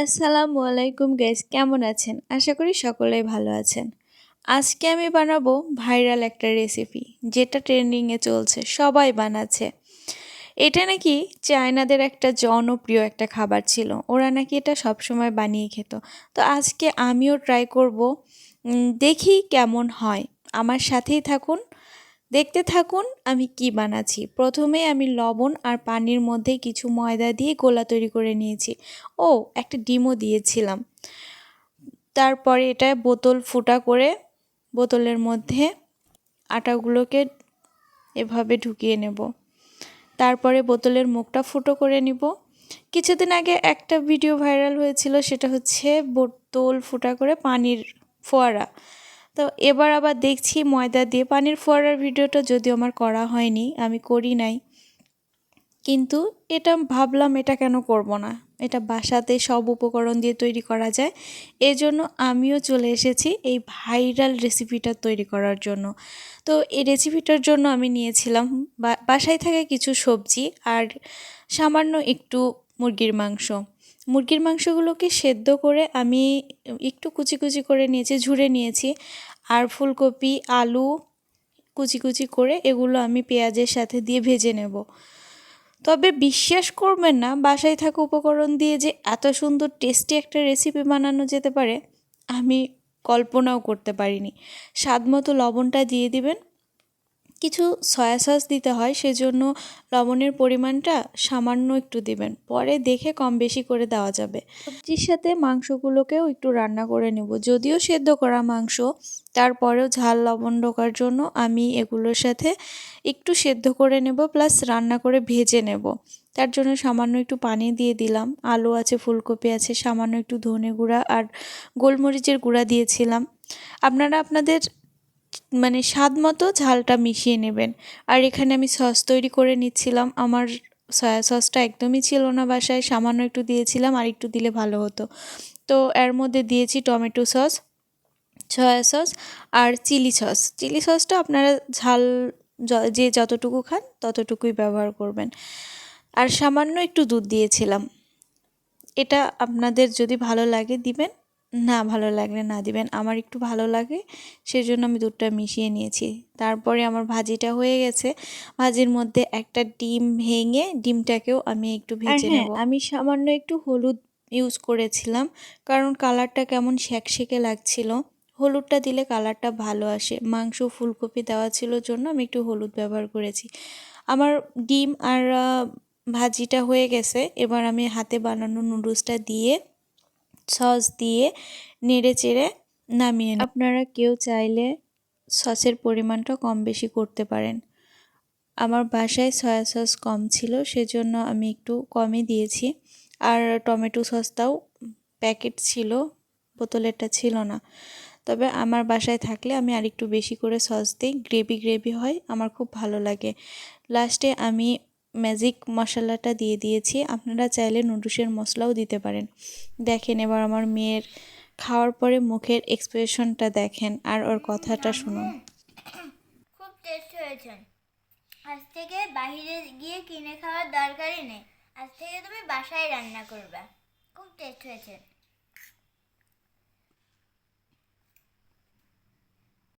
আসসালামু আলাইকুম গাইস, কেমন আছেন? আশা করি সকলেই ভালো আছেন। আজকে আমি বানাবো ভাইরাল একটা রেসিপি, যেটা ট্রেন্ডিংয়ে চলছে, সবাই বানাচ্ছে। এটা নাকি চায়নাদের একটা জনপ্রিয় একটা খাবার ছিল, ওরা নাকি এটা সবসময় বানিয়ে খেত। তো আজকে আমিও ট্রাই করব, দেখি কেমন হয়। আমার সাথেই থাকুন, দেখতে থাকুন আমি কি বানাচ্ছি। প্রথমে আমি লবণ আর পানির মধ্যে কিছু ময়দা দিয়ে গোলা তৈরি করে নিয়েছি। ও, একটা ডিমও দিয়েছিলাম। তারপরে এটা বোতল ফুটা করে বোতলের মধ্যে আটাগুলোকে এভাবে ঢুকিয়ে নেব। তারপরে বোতলের মুখটা ফুটো করে নিব। কিছুদিন আগে একটা ভিডিও ভাইরাল হয়েছিল, সেটা হচ্ছে বোতল ফুটা করে পানির ফোয়ারা। তো এবার আবার দেখছি ময়দা দিয়ে পানির ফোয়ারার ভিডিওটা যদিও আমার করা হয়নি, আমি করি নাই, কিন্তু এটা ভাবলাম এটা কেন করব না, এটা বাসাতে সব উপকরণ দিয়ে তৈরি করা যায়। এজন্য আমিও চলে এসেছি এই ভাইরাল রেসিপিটা তৈরি করার জন্য। তো এই রেসিপিটার জন্য আমি নিয়েছিলাম বাসায় থাকা কিছু সবজি আর সামান্য একটু মুরগির মাংস। মুরগির মাংসগুলোকে সেদ্ধ করে আমি একটু কুচি কুচি করে নিয়েছি, ঝুড়ে নিয়েছি। আর ফুলকপি, আলু কুচি কুচি করে এগুলো আমি পেঁয়াজের সাথে দিয়ে ভেজে নেব। তবে বিশ্বাস করবেন না, বাসায় থাকা উপকরণ দিয়ে যে এত সুন্দর টেস্টি একটা রেসিপি বানানো যেতে পারে আমি কল্পনাও করতে পারিনি। স্বাদ মতো লবণটা দিয়ে দিবেন। কিছু সয়া সস দিতে হয়, সেজন্য লবণের পরিমাণটা সামান্য একটু দিবেন, পরে দেখে কম বেশি করে দেওয়া যাবে। সবজির সাথে মাংসগুলোকেও একটু রান্না করে নেব। যদিও সেদ্ধ করা মাংস, তারপরেও ঝাল লবণ ঢোকার জন্য আমি এগুলোর সাথে একটু সেদ্ধ করে নেব, প্লাস রান্না করে ভেজে নেব। তার জন্য সামান্য একটু পানি দিয়ে দিলাম। আলু আছে, ফুলকপি আছে, সামান্য একটু ধনে গুঁড়া আর গোলমরিচের গুঁড়া দিয়েছিলাম। আপনারা আপনাদের স্বাদ মতো ঝালটা মিশিয়ে নেবেন। আর এখানে আমি সস তৈরি করে নিচ্ছিলাম। আমার সয়া সসটা একদমই ছিল না বাসায়, সামান্য একটু দিয়েছিলাম, আর একটু দিলে ভালো হতো। তো এর মধ্যে দিয়েছি টমেটো সস, সয়া সস আর চিলি সস। চিলি সসটা আপনারা ঝাল যে যতটুকু খান ততটুকুই ব্যবহার করবেন। আর সামান্য একটু দুধ দিয়েছিলাম। এটা আপনাদের যদি ভালো লাগে দিবেন, না ভালো লাগলে না দিবেন। আমার একটু ভালো লাগে, সেজন্য আমি দুধটা মিশিয়ে নিয়েছি। তারপরে আমার ভাজিটা হয়ে গেছে। ভাজির মধ্যে একটা ডিম ভেঙে ডিমটাকেও আমি একটু ভেজে নেব। আমি সামান্য একটু হলুদ ইউজ করেছিলাম, কারণ কালারটা কেমন শ্যাকশ্যাকে লাগছিল। হলুদটা দিলে কালারটা ভালো আসে। মাংস ফুলকপি দেওয়া ছিল জন্য আমি একটু হলুদ ব্যবহার করেছি। আমার ডিম আর ভাজিটা হয়ে গেছে। এবার আমি হাতে বানানো নুডলসটা দিয়ে সস দিয়ে নেড়ে চেড়ে নামিয়ে নেব। আপনারা কেউ চাইলে সসের পরিমাণটা কম বেশি করতে পারেন। আমার বাসায় সয়া সস কম ছিল, সেজন্য আমি একটু কমই দিয়েছি। আর টমেটো সসটাও প্যাকেট ছিল, বোতলেরটা ছিল না। তবে আমার বাসায় থাকলে আমি আরেকটু বেশি করে সস দিই, গ্রেভি গ্রেভি হয়, আমার খুব ভালো লাগে। লাস্টে আমি ম্যাজিক মশলাটা দিয়ে দিয়েছি। আপনারা চাইলে নুডলসের মশলাও দিতে পারেন। দেখেন এবার আমার মেয়ের খাওয়ার পরে মুখের এক্সপ্রেশনটা দেখেন, আর ওর কথাটা শুনুন। খুব টেস্ট হয়েছে। আজ থেকে বাইরে গিয়ে কিনে খাওয়ার দরকারই নেই। আজ থেকে তুমি বাসায় রান্না করবে। খুব টেস্ট হয়েছে।